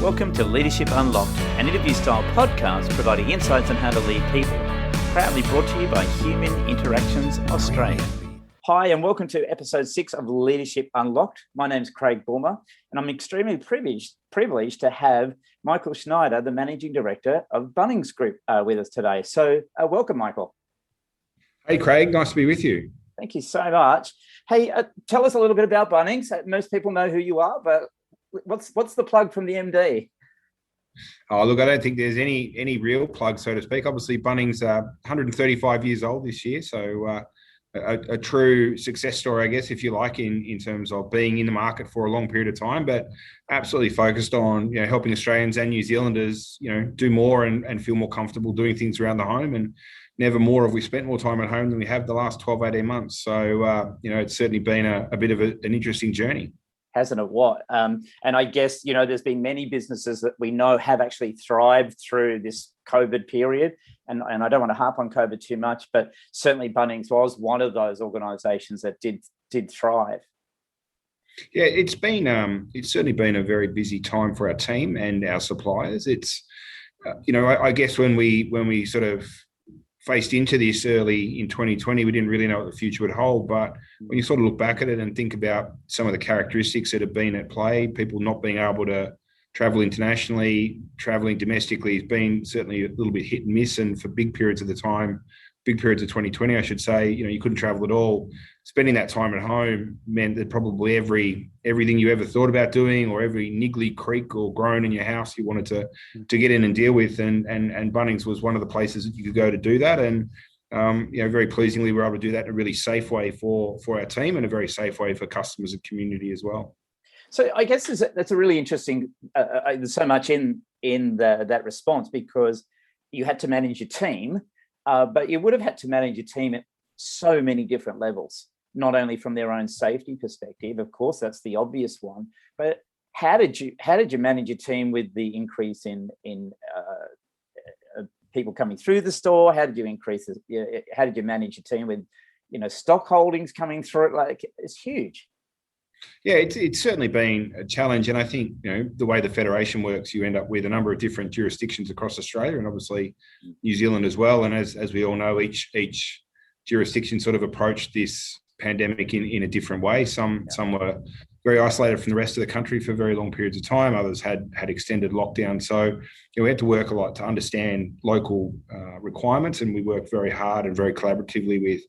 Welcome to Leadership Unlocked, an interview-style podcast providing insights on how to lead people. Proudly brought to you by Human Interactions Australia. Hi, and welcome to episode 6 of Leadership Unlocked. My name's Craig Bulmer, and I'm extremely privileged to have Michael Schneider, the Managing Director of Bunnings Group, with us today. So welcome, Michael. Hey, Craig. Nice to be with you. Thank you so much. Hey, tell us a little bit about Bunnings. Most people know who you are, but what's the plug from the MD? Oh, look, I don't think there's any real plug, so to speak. Obviously, Bunnings are 135 years old this year, so a true success story, I guess, if you like, in terms of being in the market for a long period of time, but absolutely focused on helping Australians and New Zealanders do more and feel more comfortable doing things around the home. And never more have we spent more time at home than we have the last 12, 18 months. So, it's certainly been a bit of an interesting journey. Hasn't it what? And I guess, there's been many businesses that we know have actually thrived through this COVID period. And I don't want to harp on COVID too much, but certainly Bunnings was one of those organisations that did thrive. Yeah, it's certainly been a very busy time for our team and our suppliers. It's, I guess when we sort of faced into this early in 2020, we didn't really know what the future would hold. But when you sort of look back at it and think about some of the characteristics that have been at play, people not being able to travel internationally, traveling domestically has been certainly a little bit hit and miss. And for big periods of 2020, I should say, you couldn't travel at all. Spending that time at home meant that probably everything you ever thought about doing, or every niggly creak or groan in your house, you wanted to get in and deal with. And Bunnings was one of the places that you could go to do that. And very pleasingly, we were able to do that in a really safe way for our team, and a very safe way for customers and community as well. So I guess that's a really interesting. There's so much in that response, because you had to manage your team, but you would have had to manage your team at so many different levels. Not only from their own safety perspective, of course, that's the obvious one, but how did you manage your team with the increase in people coming through the store? How did you manage your team with stock holdings coming through? Like, it's huge. Yeah, it's certainly been a challenge, and I think the way the federation works, you end up with a number of different jurisdictions across Australia, and obviously New Zealand as well. And as we all know, each jurisdiction sort of approached this pandemic in a different way. Some were very isolated from the rest of the country for very long periods of time. Others had extended lockdown. So we had to work a lot to understand local requirements, and we worked very hard and very collaboratively with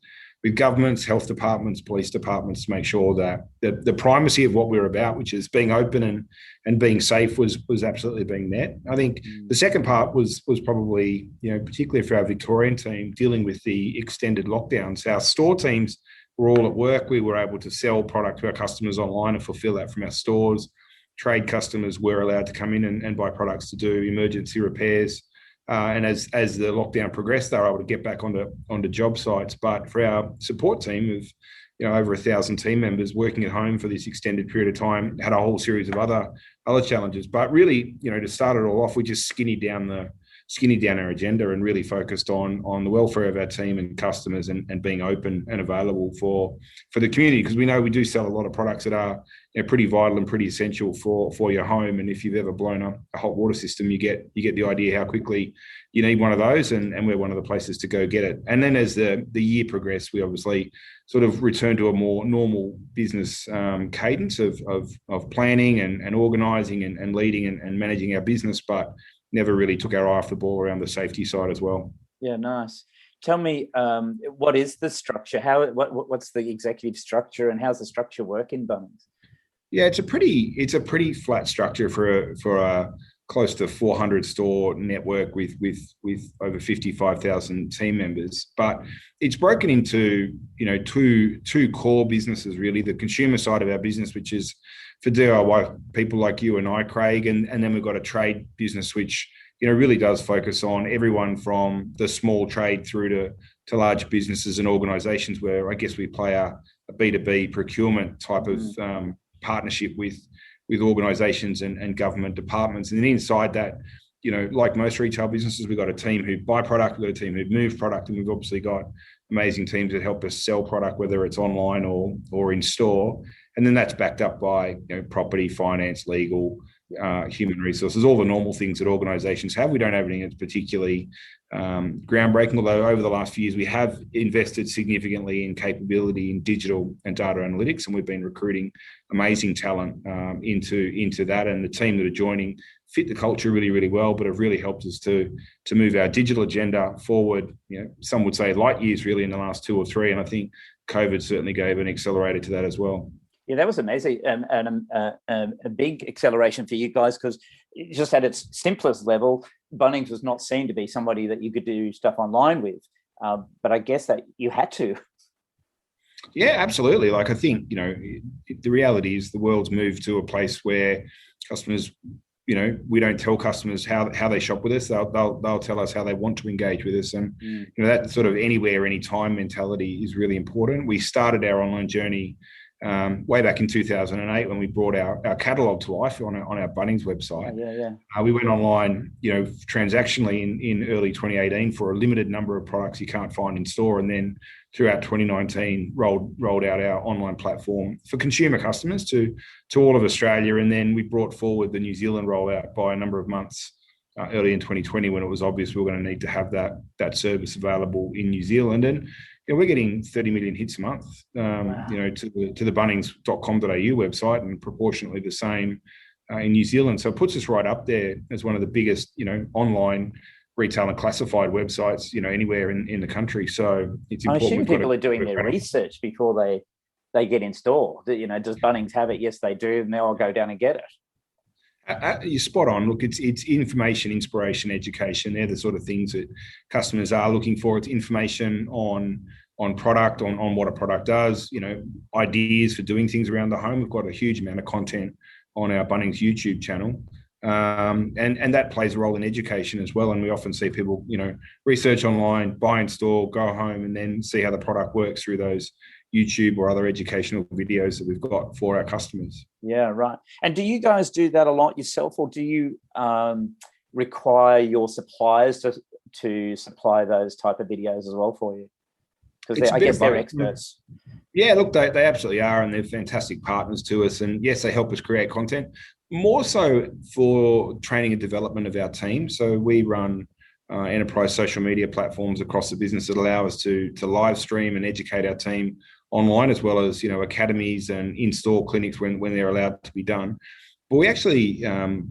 governments, health departments, police departments, to make sure that the primacy of what we're about, which is being open and being safe, was absolutely being met. I think the second part was probably, particularly for our Victorian team, dealing with the extended lockdowns. Our store teams were all at work. We were able to sell product to our customers online and fulfill that from our stores. Trade customers were allowed to come in and buy products to do emergency repairs. And as the lockdown progressed, they were able to get back onto job sites. But for our support team of over 1,000 team members working at home for this extended period of time, had a whole series of other challenges. But really, to start it all off, we just skinnied down our agenda and really focused on the welfare of our team and customers, and being open and available for the community, because we know we do sell a lot of products that are pretty vital and pretty essential for your home. And if you've ever blown up a hot water system, you get the idea how quickly you need one of those, and we're one of the places to go get it. And then as the year progressed, we obviously sort of returned to a more normal business cadence of planning and organising and leading and managing our business, but never really took our eye off the ball around the safety side as well. Yeah, nice. Tell me, what is the structure? What's the executive structure, and how's the structure work in Bunnings? Yeah, it's a pretty flat structure for a close to 400 store network with over 55,000 team members. But it's broken into two core businesses really: the consumer side of our business, which is for DIY people like you and I, Craig, and then we've got a trade business which really does focus on everyone from the small trade through to large businesses and organisations, where I guess we play a B2B procurement type of partnership with organisations and government departments. And then inside that, like most retail businesses, we've got a team who buy product, we've got a team who move product, and we've obviously got amazing teams that help us sell product, whether it's online or in store. And then that's backed up by property, finance, legal, human resources, all the normal things that organisations have. We don't have anything that's particularly groundbreaking, although over the last few years we have invested significantly in capability in digital and data analytics, and we've been recruiting amazing talent into that, and the team that are joining fit the culture really, really well, but have really helped us to move our digital agenda forward. Some would say light years really in the last 2 or 3, and I think COVID certainly gave an accelerator to that as well. Yeah, that was amazing, and a big acceleration for you guys, because just at its simplest level, Bunnings was not seen to be somebody that you could do stuff online with, but I guess that you had to. Yeah, absolutely. Like, I think, the reality is the world's moved to a place where customers, we don't tell customers how they shop with us. They'll tell us how they want to engage with us. And, that sort of anywhere, anytime mentality is really important. We started our online journey way back in 2008 when we brought our catalogue to life on our Bunnings website. We went online, transactionally in early 2018 for a limited number of products you can't find in store, and then throughout 2019 rolled out our online platform for consumer customers to all of Australia, and then we brought forward the New Zealand rollout by a number of months early in 2020 when it was obvious we were going to need to have that service available in New Zealand. And we're getting 30 million hits a month, wow, to the Bunnings.com.au website, and proportionately the same in New Zealand. So it puts us right up there as one of the biggest, online retail and classified websites, anywhere in the country. So it's important. I assume people are doing their research before they get in store. Does Bunnings have it? Yes, they do. And now I'll go down and get it. You're spot on. Look, it's information, inspiration, education. They're the sort of things that customers are looking for. It's information on product, on what a product does, ideas for doing things around the home. We've got a huge amount of content on our Bunnings YouTube channel. And that plays a role in education as well. And we often see people, research online, buy in store, go home, and then see how the product works through those YouTube or other educational videos that we've got for our customers. Yeah, right. And do you guys do that a lot yourself, or do you require your suppliers to supply those type of videos as well for you? Because I guess they're experts. Yeah, look, they absolutely are, and they're fantastic partners to us. And yes, they help us create content, more so for training and development of our team. So we run enterprise social media platforms across the business that allow us to live stream and educate our team online, as well as academies and in-store clinics when they're allowed to be done. But we actually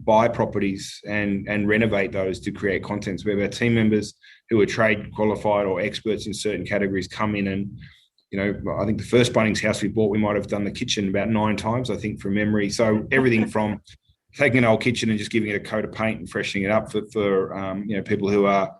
buy properties and renovate those to create content. So we have our team members who are trade qualified or experts in certain categories come in, and I think the first Bunnings house we bought, we might have done the kitchen about 9 times, I think, from memory. So everything from taking an old kitchen and just giving it a coat of paint and freshening it up for people who are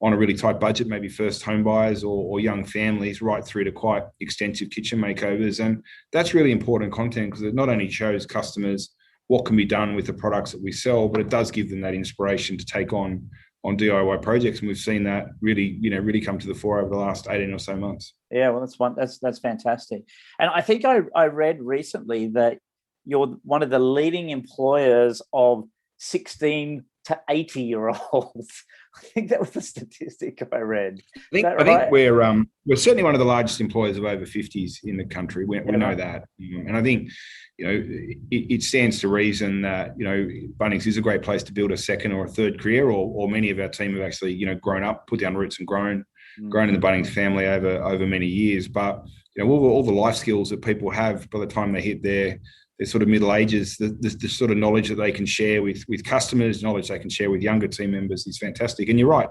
on a really tight budget, maybe first home buyers or young families, right through to quite extensive kitchen makeovers. And that's really important content, because it not only shows customers what can be done with the products that we sell, but it does give them that inspiration to take on DIY projects. And we've seen that really come to the fore over the last 18 or so months. Yeah, well, that's fantastic. And I think I read recently that you're one of the leading employers of 16 to 80-year-olds. I think that was the statistic I read. I think we're certainly one of the largest employers of over 50s in the country. We know that, and I think it stands to reason that Bunnings is a great place to build a second or a third career, or many of our team have actually grown up, put down roots, and grown in the Bunnings family over many years. But all the life skills that people have by the time they hit their sort of middle ages, the sort of knowledge that they can share with customers, knowledge they can share with younger team members is fantastic. And you're right,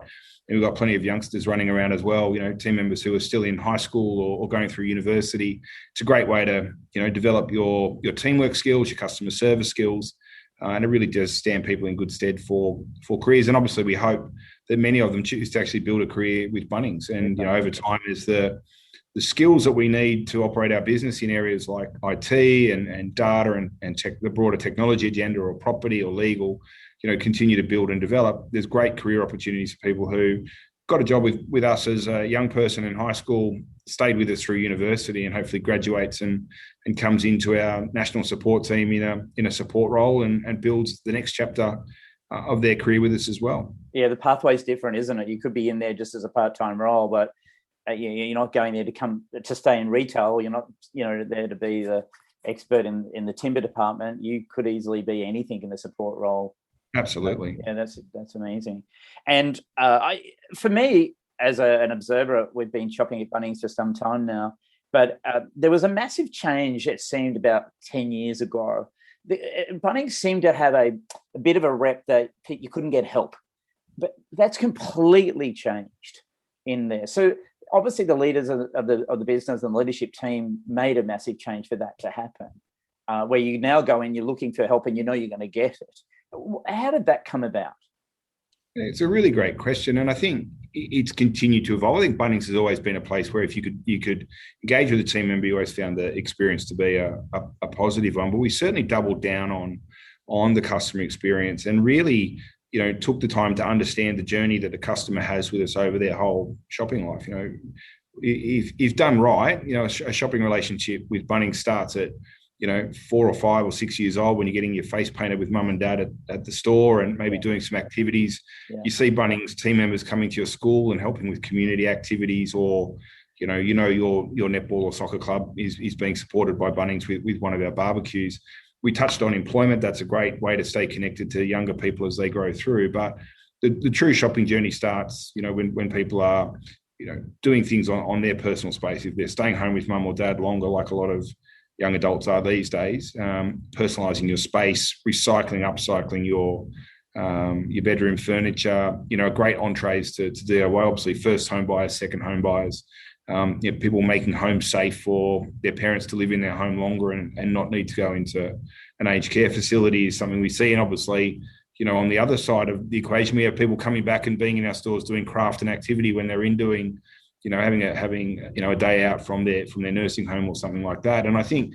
we've got plenty of youngsters running around as well, team members who are still in high school or going through university. It's a great way to, develop your teamwork skills, your customer service skills, and it really does stand people in good stead for careers. And obviously we hope that many of them choose to actually build a career with Bunnings. And, over time, as the skills that we need to operate our business in areas like IT and data and the broader technology agenda, or property or legal, continue to build and develop, there's great career opportunities for people who got a job with us as a young person in high school, stayed with us through university, and hopefully graduates and comes into our national support team in a support role and builds the next chapter of their career with us as well. Yeah, the pathway's different, isn't it? You could be in there just as a part-time role, but you're not going there to stay in retail. You're not, there to be the expert in the timber department, you could easily be anything in the support role. Absolutely. Yeah, that's amazing. And for me, as an observer, we've been shopping at Bunnings for some time now, but there was a massive change, it seemed, about 10 years ago. Bunnings seemed to have a bit of a rep that you couldn't get help, but that's completely changed in there. So obviously the leaders of the business and leadership team made a massive change for that to happen, where you now go in, you're looking for help and you know you're going to get it. How did that come about? It's a really great question, and I think it's continued to evolve. I think Bunnings has always been a place where if you could engage with a team member, you always found the experience to be a positive one. But we certainly doubled down on the customer experience and really, took the time to understand the journey that the customer has with us over their whole shopping life. If done right, a shopping relationship with Bunnings starts at 4 or 5 or 6 years old when you're getting your face painted with mum and dad at the store and maybe doing some activities. Yeah. You see Bunnings team members coming to your school and helping with community activities, or your netball or soccer club is being supported by Bunnings with one of our barbecues. We touched on employment. That's a great way to stay connected to younger people as they grow through. But the true shopping journey starts, when people are, doing things on their personal space. If they're staying home with mum or dad longer, like a lot of young adults are these days, personalising your space, recycling, upcycling your bedroom furniture, great entrees to DIY, obviously first home buyers, second home buyers, people making homes safe for their parents to live in their home longer and not need to go into an aged care facility is something we see. And obviously, on the other side of the equation, we have people coming back and being in our stores doing craft and activity when they're in doing having a day out from their nursing home or something like that. And I think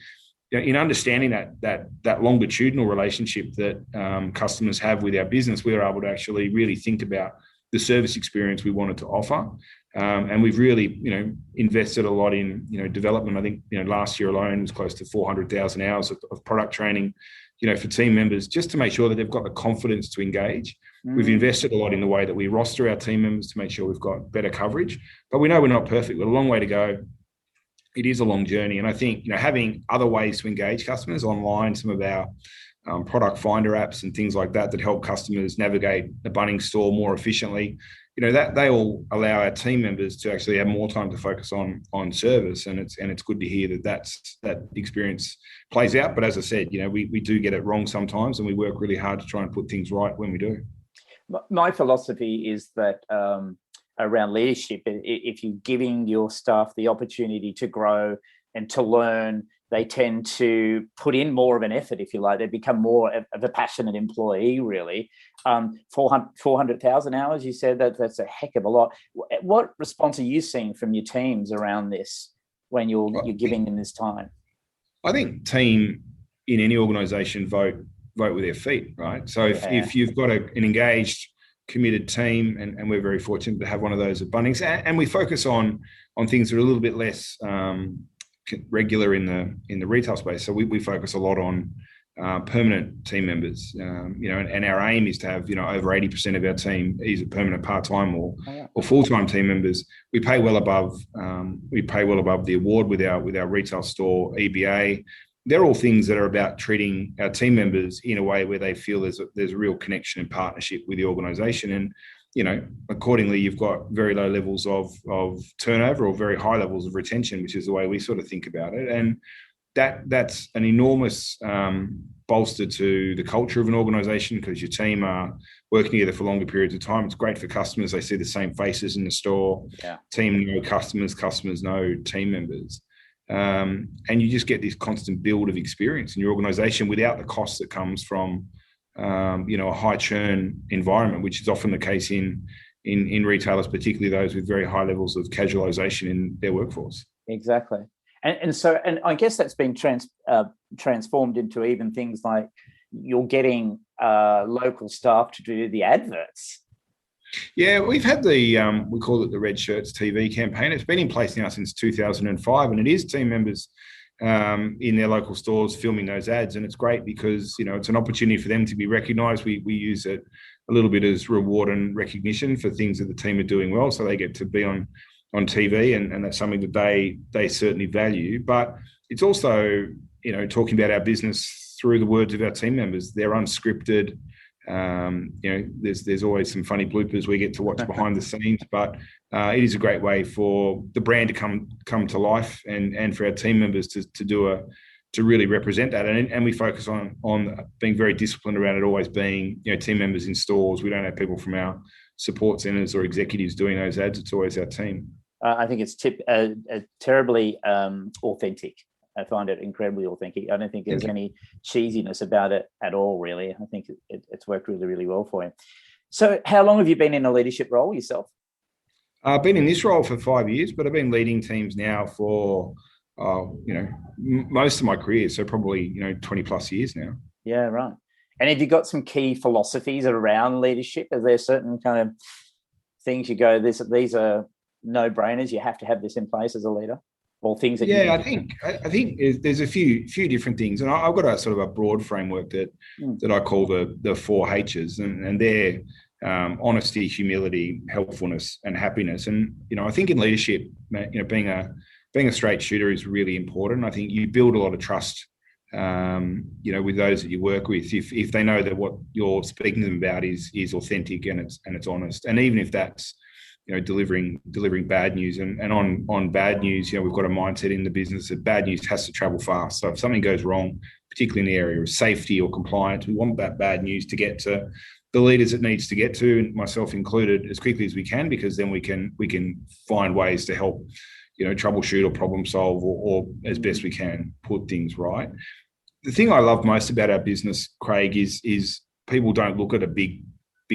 in understanding that longitudinal relationship that customers have with our business, we were able to actually really think about the service experience we wanted to offer. And we've really, invested a lot in, development. I think, last year alone was close to 400,000 hours of product training, for team members, just to make sure that they've got the confidence to engage. We've invested a lot in the way that we roster our team members to make sure we've got better coverage, but we know we're not perfect. We've got a long way to go. It is a long journey. And I think, having other ways to engage customers online, some of our product finder apps and things like that help customers navigate the Bunnings store more efficiently, that they all allow our team members to actually have more time to focus on service. And it's good to hear that experience plays out. But as I said, we do get it wrong sometimes, and we work really hard to try and put things right when we do. My philosophy is that around leadership, if you're giving your staff the opportunity to grow and to learn, they tend to put in more of an effort, if you like. They become more of a passionate employee, really. 400,000 hours, you said that's a heck of a lot. What response are you seeing from your teams around this when you're giving them this time? I think team in any organisation vote with their feet, right? So if you've got an engaged, committed team, and we're very fortunate to have one of those at Bunnings, and we focus on things that are a little bit less regular in the retail space. So we focus a lot on permanent team members, and our aim is to have over 80% of our team either permanent, part-time or full-time team members. We pay well above the award with our retail store EBA. They're all things that are about treating our team members in a way where they feel there's a real connection and partnership with the organisation. And accordingly, you've got very low levels of turnover or very high levels of retention, which is the way we sort of think about it. And that's an enormous bolster to the culture of an organisation, because your team are working together for longer periods of time. It's great for customers. They see the same faces in the store. Yeah. Team know customers know team members. And you just get this constant build of experience in your organisation without the cost that comes from a high churn environment, which is often the case in retailers, particularly those with very high levels of casualisation in their workforce. Exactly. And so I guess that's been transformed into even things like you're getting local staff to do the adverts. Yeah, we've had we call it the Red Shirts TV campaign. It's been in place now since 2005, and it is team members in their local stores filming those ads. And it's great because, it's an opportunity for them to be recognised. We use it a little bit as reward and recognition for things that the team are doing well. So they get to be on TV, and that's something that they certainly value. But it's also talking about our business through the words of our team members. They're unscripted. There's always some funny bloopers we get to watch behind the scenes, but it is a great way for the brand to come to life, and for our team members to really represent that. And we focus on being very disciplined around it, always being team members in stores. We don't have people from our support centers or executives doing those ads. It's always our team. I think it's terribly authentic. I find it incredibly authentic. I don't think there's any cheesiness about it at all, really. I think it's worked really, really well for you. So how long have you been in a leadership role yourself? I've been in this role for 5 years, but I've been leading teams now for, most of my career. So probably, 20 plus years now. Yeah, right. And have you got some key philosophies around leadership? Are there certain kind of things you go, these are no-brainers, you have to have this in place as a leader? Or things that I think there's a few different things, and I've got a sort of a broad framework that I call the 4 H's, and they're honesty, humility, helpfulness, and happiness. And I think in leadership, being a straight shooter is really important. I think you build a lot of trust, with those that you work with, if they know that what you're speaking to them about is authentic and it's honest, and even if that's delivering bad news. And on bad news, we've got a mindset in the business that bad news has to travel fast. So if something goes wrong, particularly in the area of safety or compliance, we want that bad news to get to the leaders it needs to get to, myself included, as quickly as we can, because then we can find ways to help, troubleshoot or problem solve, or as best we can put things right. The thing I love most about our business, Craig, is people don't look at a big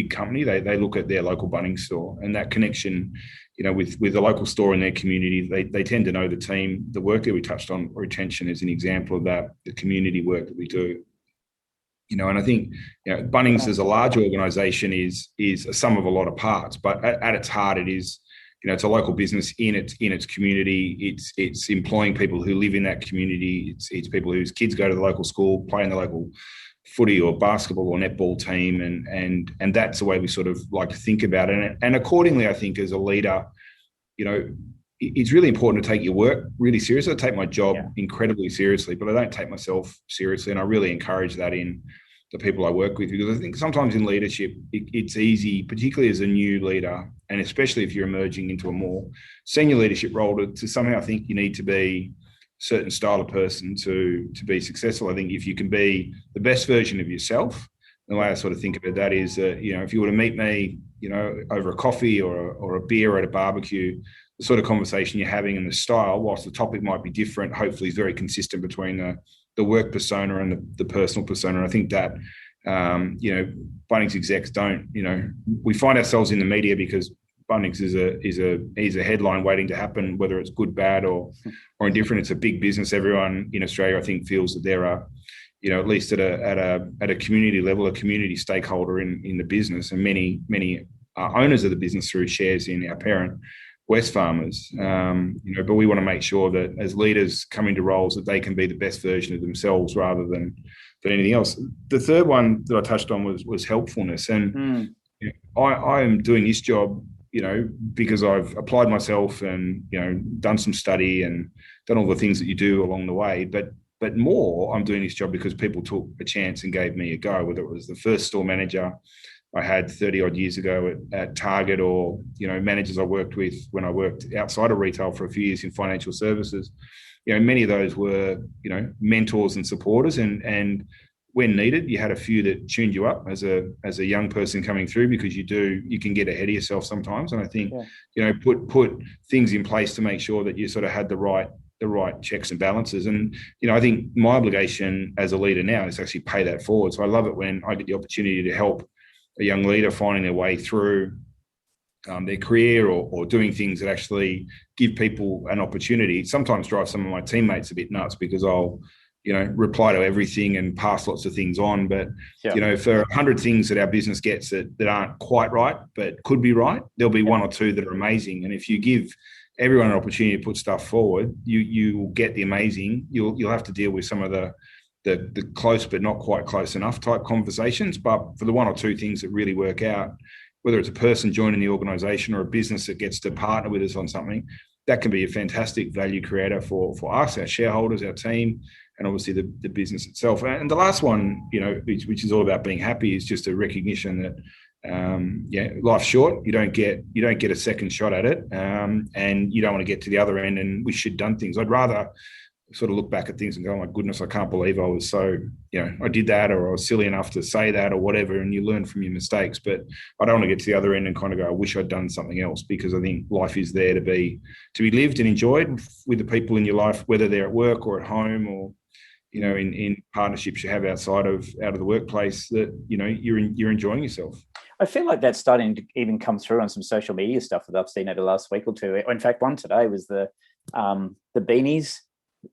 company. They look at their local Bunnings store, and that connection, with the local store in their community. They tend to know the team. The work that we touched on, retention, is an example of that. The community work that we do, and I think Bunnings as a large organisation is a sum of a lot of parts, but at its heart, it is it's a local business in its community. It's employing people who live in that community. It's people whose kids go to the local school, play in the local footy or basketball or netball team, and that's the way we sort of like to think about it. And accordingly, I think as a leader, it's really important to take your work really seriously. I take my job incredibly seriously, but I don't take myself seriously, and I really encourage that in the people I work with, because I think sometimes in leadership, it's easy, particularly as a new leader, and especially if you're emerging into a more senior leadership role, to somehow think you need to be certain style of person to be successful. I think if you can be the best version of yourself, the way I sort of think about that is, if you were to meet me, over a coffee or a beer or at a barbecue, the sort of conversation you're having and the style, whilst the topic might be different, hopefully is very consistent between the work persona and the personal persona. I think that, Bunnings execs don't, we find ourselves in the media because Bunnings is a headline waiting to happen, whether it's good, bad, or indifferent. It's a big business. Everyone in Australia, I think, feels that there are, at least at a community level, a community stakeholder in the business, and many are owners of the business through shares in our parent, Wesfarmers. But we want to make sure that as leaders come into roles, that they can be the best version of themselves rather than anything else. The third one that I touched on was helpfulness, and I am doing this job, because I've applied myself and, done some study and done all the things that you do along the way. But more, I'm doing this job because people took a chance and gave me a go, whether it was the first store manager I had 30 odd years ago at Target, or, managers I worked with when I worked outside of retail for a few years in financial services. Many of those were, mentors and supporters, and when needed, you had a few that tuned you up as a young person coming through, because you can get ahead of yourself sometimes. And I think, put things in place to make sure that you sort of had the right checks and balances. And, I think my obligation as a leader now is actually pay that forward. So I love it when I get the opportunity to help a young leader finding their way through their career, or doing things that actually give people an opportunity. It sometimes drives some of my teammates a bit nuts, because I'll, reply to everything and pass lots of things on. But, for 100 things that our business gets that aren't quite right, but could be right, there'll be one or two that are amazing. And if you give everyone an opportunity to put stuff forward, you will get the amazing. You'll have to deal with some of the close but not quite close enough type conversations. But for the one or two things that really work out, whether it's a person joining the organisation or a business that gets to partner with us on something, that can be a fantastic value creator for us, our shareholders, our team, obviously the business itself. And the last one, which is all about being happy, is just a recognition that life's short. You don't get a second shot at it, and you don't want to get to the other end and wish you'd done things. I'd rather sort of look back at things and go, oh my goodness, I can't believe I was so, I did that, or I was silly enough to say that, or whatever, and you learn from your mistakes. But I don't want to get to the other end and kind of go, I wish I'd done something else, because I think life is there to be lived and enjoyed with the people in your life, whether they're at work or at home, or in partnerships you have out of the workplace, that you're enjoying yourself. I feel like that's starting to even come through on some social media stuff that I've seen over the last week or two. In fact, one today was the beanies.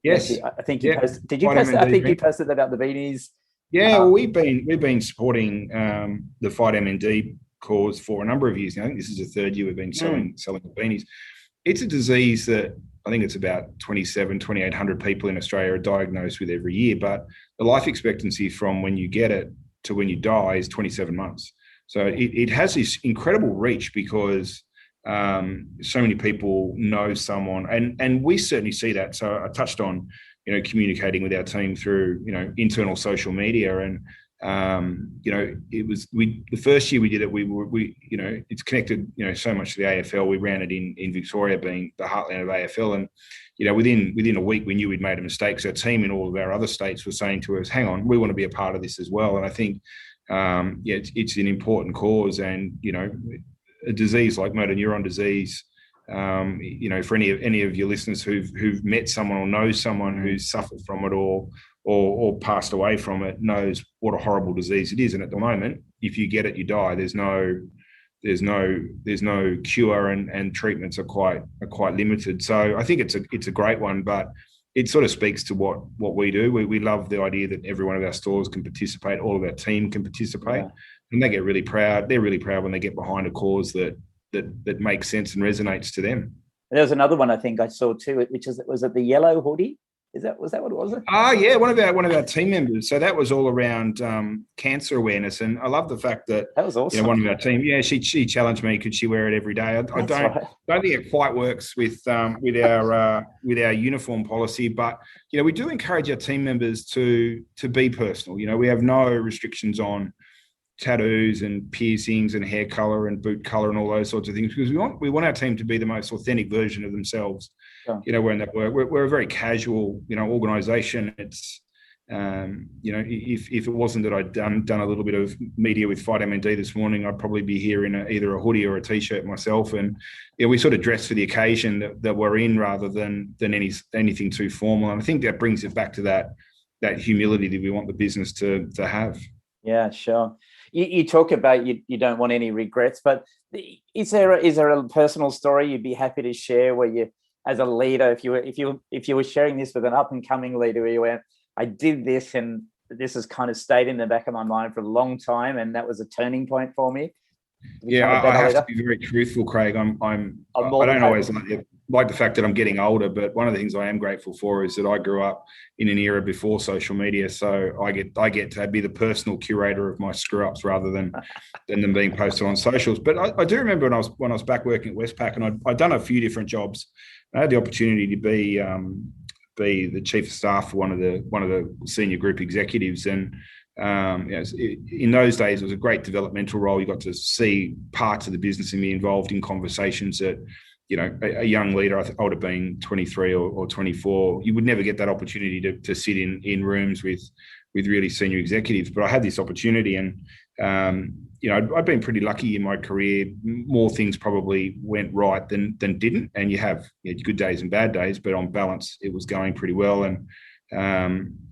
Yes, I think you posted. Did you post that? I think you posted about the beanies. Yeah, well, we've been supporting the Fight MND cause for a number of years now. I think this is the third year we've been selling the beanies. It's a disease that I think it's about 2,800 people in Australia are diagnosed with every year, but the life expectancy from when you get it to when you die is 27 months. So it has this incredible reach, because so many people know someone, and we certainly see that. So I touched on communicating with our team through internal social media, and it was the first year we did it, it's connected so much to the AFL. We ran it in Victoria, being the heartland of AFL, and within a week we knew we'd made a mistake. So our team in all of our other states were saying to us, hang on, we want to be a part of this as well. And I think it's an important cause, and a disease like motor neuron disease, for any of your listeners who've met someone or know someone who's suffered from it or passed away from it, knows what a horrible disease it is. And at the moment, if you get it, you die. There's no cure, and treatments are quite limited. So I think it's a great one, but it sort of speaks to what we do. We love the idea that every one of our stores can participate, all of our team can participate, and they get really proud. They're really proud when they get behind a cause that makes sense and resonates to them. There was another one I think I saw too, which was it the yellow hoodie? Was that what it was? Yeah, one of our team members. So that was all around cancer awareness, and I love the fact that was awesome. One of our team, she challenged me, could she wear it every day? I don't think it quite works with our uniform policy, but we do encourage our team members to be personal. We have no restrictions on tattoos and piercings and hair color and boot color and all those sorts of things, because we want our team to be the most authentic version of themselves. When that work, we're a very casual organization. It's if it wasn't that I'd done a little bit of media with Fight MND this morning, I'd probably be here in either a hoodie or a t-shirt myself. And we sort of dress for the occasion that we're in, rather than anything too formal. And I think that brings it back to that humility that we want the business to have. Yeah, sure. You talk about you don't want any regrets, but is there a personal story you'd be happy to share where you, as a leader, if you were sharing this with an up and coming leader, where you went, I did this and this has kind of stayed in the back of my mind for a long time, and that was a turning point for me? Yeah, I have to be very truthful, Craig. I don't always like the fact that I'm getting older, but one of the things I am grateful for is that I grew up in an era before social media, so I get to be the personal curator of my screw ups rather than them being posted on socials. But I do remember when I was back working at Westpac, and I'd done a few different jobs. I had the opportunity to be the chief of staff for one of the senior group executives, and in those days it was a great developmental role. You got to see parts of the business and be involved in conversations that a young leader, I would have been 23 or 24, you would never get that opportunity to sit in rooms with really senior executives. But I had this opportunity, and I'd been pretty lucky in my career. More things probably went right than didn't, and you have good days and bad days, but on balance it was going pretty well. And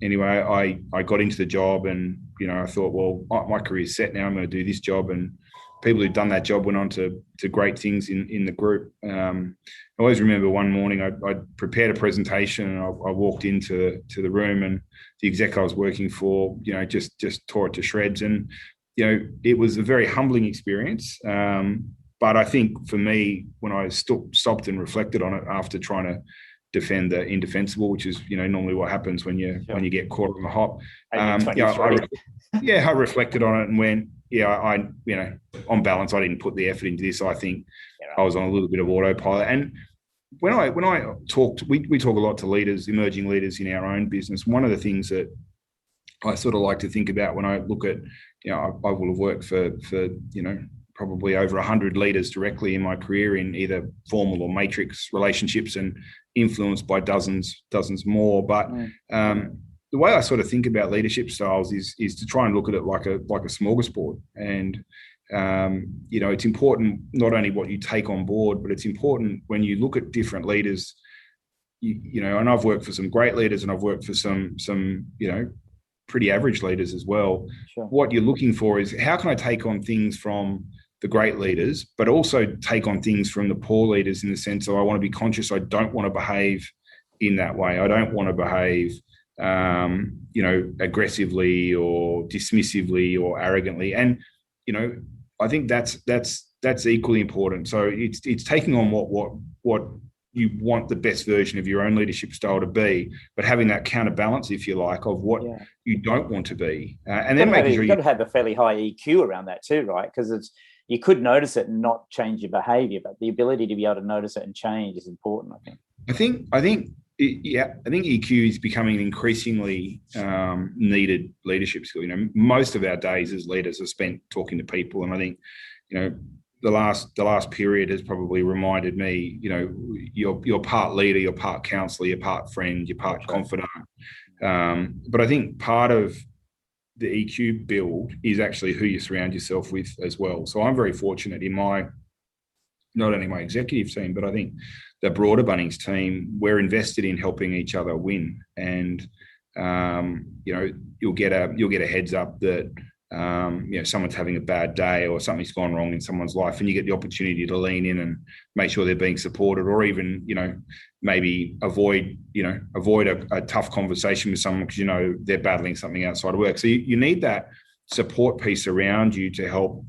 anyway, I got into the job, and I thought, well, my career's set now, I'm going to do this job. And people who'd done that job went on to great things in the group. I always remember one morning I prepared a presentation, and I walked into the room, and the exec I was working for, just tore it to shreds. And it was a very humbling experience. But I think for me, when I stopped and reflected on it after trying to defend the indefensible, which is normally what happens when you get caught on the hop. I reflected on it and went, on balance, I didn't put the effort into this. I think I was on a little bit of autopilot. And when I talked, we talk a lot to leaders, emerging leaders in our own business. One of the things that I sort of like to think about when I look at, I will have worked for probably over 100 leaders directly in my career in either formal or matrix relationships, and influenced by dozens more. But the way I sort of think about leadership styles is to try and look at it like a smorgasbord. And it's important not only what you take on board, but it's important when you look at different leaders. And I've worked for some great leaders, and I've worked for some pretty average leaders as well. Sure. What you're looking for is, how can I take on things from the great leaders, but also take on things from the poor leaders, in the sense of, I want to be conscious. I don't want to behave in that way. I don't want to behave, aggressively or dismissively or arrogantly. And, I think that's equally important. So it's taking on what you want the best version of your own leadership style to be, but having that counterbalance, if you like, of what you don't want to be, and then making sure you've got to have a fairly high EQ around that too, right? Because you could notice it and not change your behaviour, but the ability to be able to notice it and change is important, I think. I think EQ is becoming an increasingly needed leadership skill. Most of our days as leaders are spent talking to people, and I think, the last period has probably reminded me, you're part leader, you're part counsellor, you're part friend, you're part confidant. But I think part of the EQ build is actually who you surround yourself with as well. So I'm very fortunate in not only my executive team, but I think the broader Bunnings team, we're invested in helping each other win. And you'll get a heads up that someone's having a bad day or something's gone wrong in someone's life, and you get the opportunity to lean in and make sure they're being supported, or even maybe avoid a tough conversation with someone because they're battling something outside of work. So you need that support piece around you to help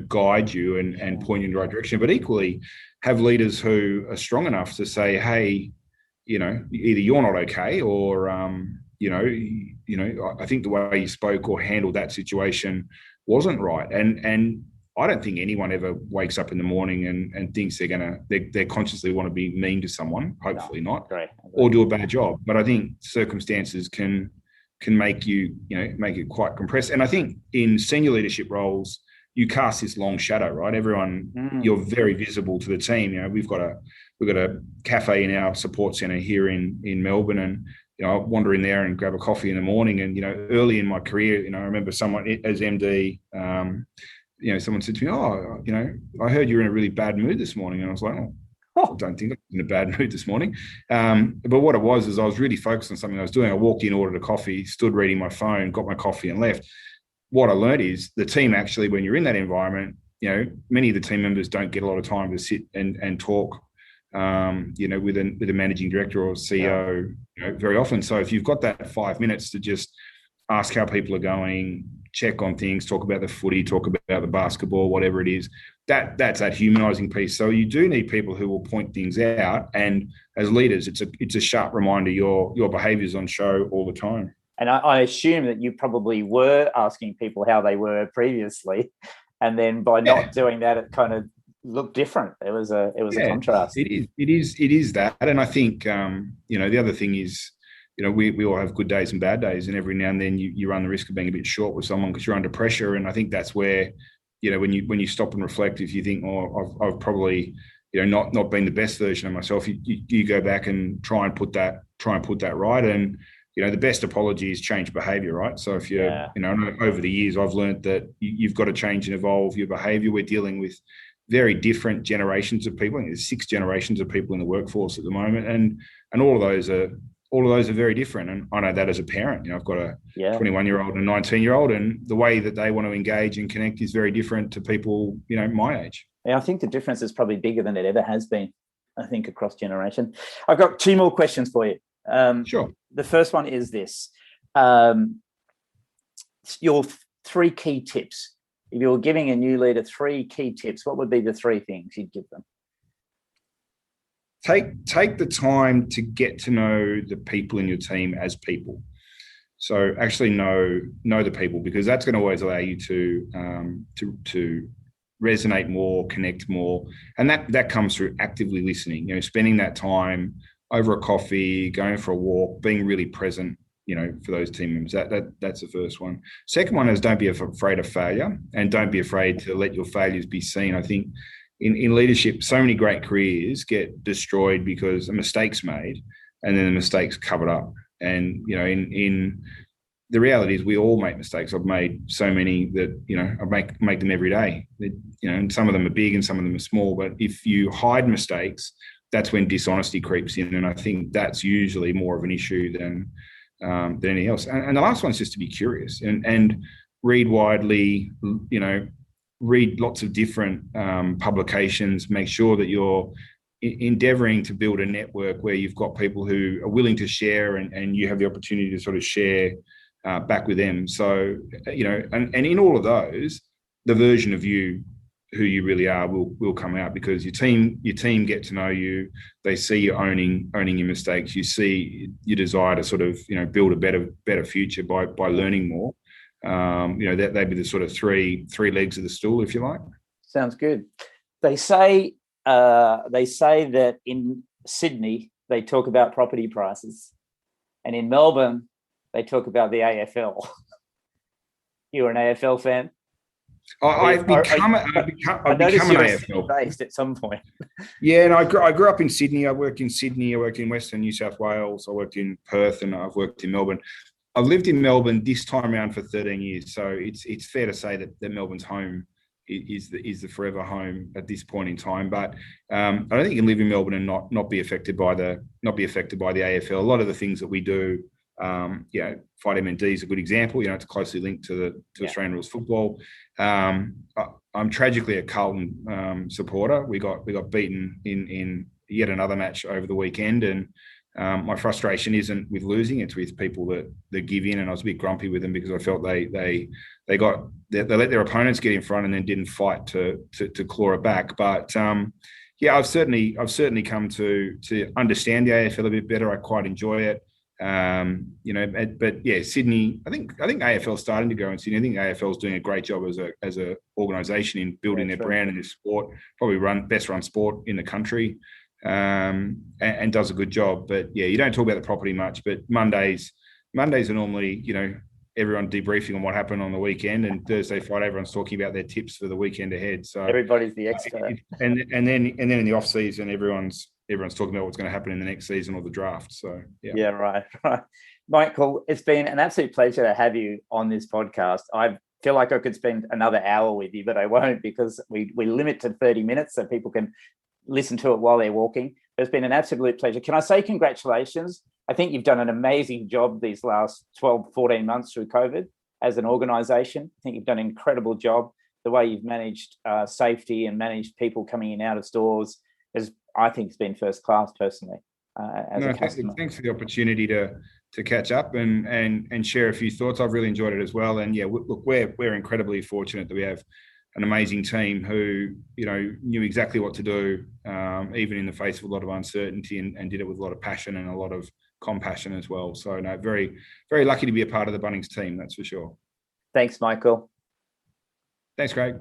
guide you and point you in the right direction, but equally have leaders who are strong enough to say, hey, either you're not okay, or I think the way you spoke or handled that situation wasn't right. And I don't think anyone ever wakes up in the morning and thinks they consciously want to be mean to someone. Hopefully not, or do a bad job. But I think circumstances can make you, make it quite compressed. And I think in senior leadership roles, you cast this long shadow, right? Everyone, you're very visible to the team. We've got a cafe in our support centre here in Melbourne, and I wander in there and grab a coffee in the morning. And early in my career, I remember someone as MD, someone said to me, "Oh, I heard you're in a really bad mood this morning." And I was like, I don't think I'm in a bad mood this morning. But what it was is I was really focused on something I was doing. I walked in, ordered a coffee, stood reading my phone, got my coffee and left. What I learned is the team actually, when you're in that environment, many of the team members don't get a lot of time to sit and talk, with a managing director or CEO, very often. So if you've got that 5 minutes to just ask how people are going, check on things, talk about the footy, talk about the basketball, whatever it is, that's that humanizing piece. So you do need people who will point things out, and as leaders, it's a sharp reminder your behaviors on show all the time. And I assume that you probably were asking people how they were previously, and then by not doing that, it kind of looked different. It was a contrast. It is that. And I think the other thing is, we all have good days and bad days, and every now and then you run the risk of being a bit short with someone because you're under pressure. And I think that's where when you stop and reflect, if you think, I've probably not been the best version of myself, you go back and try and put that right. And the best apology is change behavior, right? So if you're over the years, I've learned that you've got to change and evolve your behavior. We're dealing with very different generations of people. I think there's 6 generations of people in the workforce at the moment, and all of those are very different. And I know that as a parent. I've got a 21-year-old and a 19-year-old, and the way that they want to engage and connect is very different to people my age. Yeah, I think the difference is probably bigger than it ever has been, I think, across generation. I've got 2 more questions for you. Sure. The first one is this. Your 3 key tips. If you were giving a new leader 3 key tips, what would be the 3 things you'd give them? Take the time to get to know the people in your team as people. So actually know the people, because that's going to always allow you to resonate more, connect more. And that comes through actively listening, spending that time over a coffee, going for a walk, being really present, for those team members. That's the first one. Second one is don't be afraid of failure, and don't be afraid to let your failures be seen. I think in leadership, so many great careers get destroyed because a mistake's made and then the mistake's covered up. And, in the reality is we all make mistakes. I've made so many that, I make them every day. And some of them are big and some of them are small. But if you hide mistakes, that's when dishonesty creeps in. And I think that's usually more of an issue than anything else. And the last one is just to be curious and read widely, read lots of different publications, make sure that you're endeavoring to build a network where you've got people who are willing to share and you have the opportunity to sort of share back with them. So, and in all of those, the version of you, who you really are, will come out, because your team get to know you. They see you owning your mistakes. You see your desire to sort of, build a better future by learning more. That they'd be the sort of three legs of the stool, if you like. Sounds good. They say that in Sydney they talk about property prices, and in Melbourne they talk about the AFL. You're an AFL fan? I've become an AFL based at some point. Yeah, and I grew up in Sydney. I worked in Sydney. I worked in Western New South Wales. I worked in Perth, and I've worked in Melbourne. I've lived in Melbourne this time around for 13 years, so it's fair to say that Melbourne's home is the forever home at this point in time. But I don't think you can live in Melbourne and not be affected by the AFL. A lot of the things that we do, Vitamin D is a good example. It's closely linked to Australian rules football. I'm tragically a Carlton supporter. We got beaten in yet another match over the weekend, and my frustration isn't with losing; it's with people that give in. And I was a bit grumpy with them because I felt they let their opponents get in front and then didn't fight to claw it back. But I've certainly come to understand the AFL a bit better. I quite enjoy it. But Sydney, I think AFL is starting to go in Sydney. I think AFL is doing a great job as a organisation in building their brand and their sport. Probably best run sport in the country, and does a good job. But you don't talk about the property much. But Mondays are normally everyone debriefing on what happened on the weekend, and Thursday, Friday, everyone's talking about their tips for the weekend ahead. So everybody's the expert. And then in the off season, everyone's talking about what's going to happen in the next season or the draft. So right. Michael, it's been an absolute pleasure to have you on this podcast. I feel like I could spend another hour with you, but I won't, because we limit to 30 minutes so people can listen to it while they're walking. It's been an absolute pleasure. Can I say congratulations? I think you've done an amazing job these last 12, 14 months through COVID as an organisation. I think you've done an incredible job. The way you've managed safety and managed people coming in and out of stores I think it's been first class personally. Thanks for the opportunity to catch up and share a few thoughts. I've really enjoyed it as well. And look, we're incredibly fortunate that we have an amazing team who knew exactly what to do, even in the face of a lot of uncertainty, and did it with a lot of passion and a lot of compassion as well. So very, very lucky to be a part of the Bunnings team, that's for sure. Thanks, Michael. Thanks, Craig.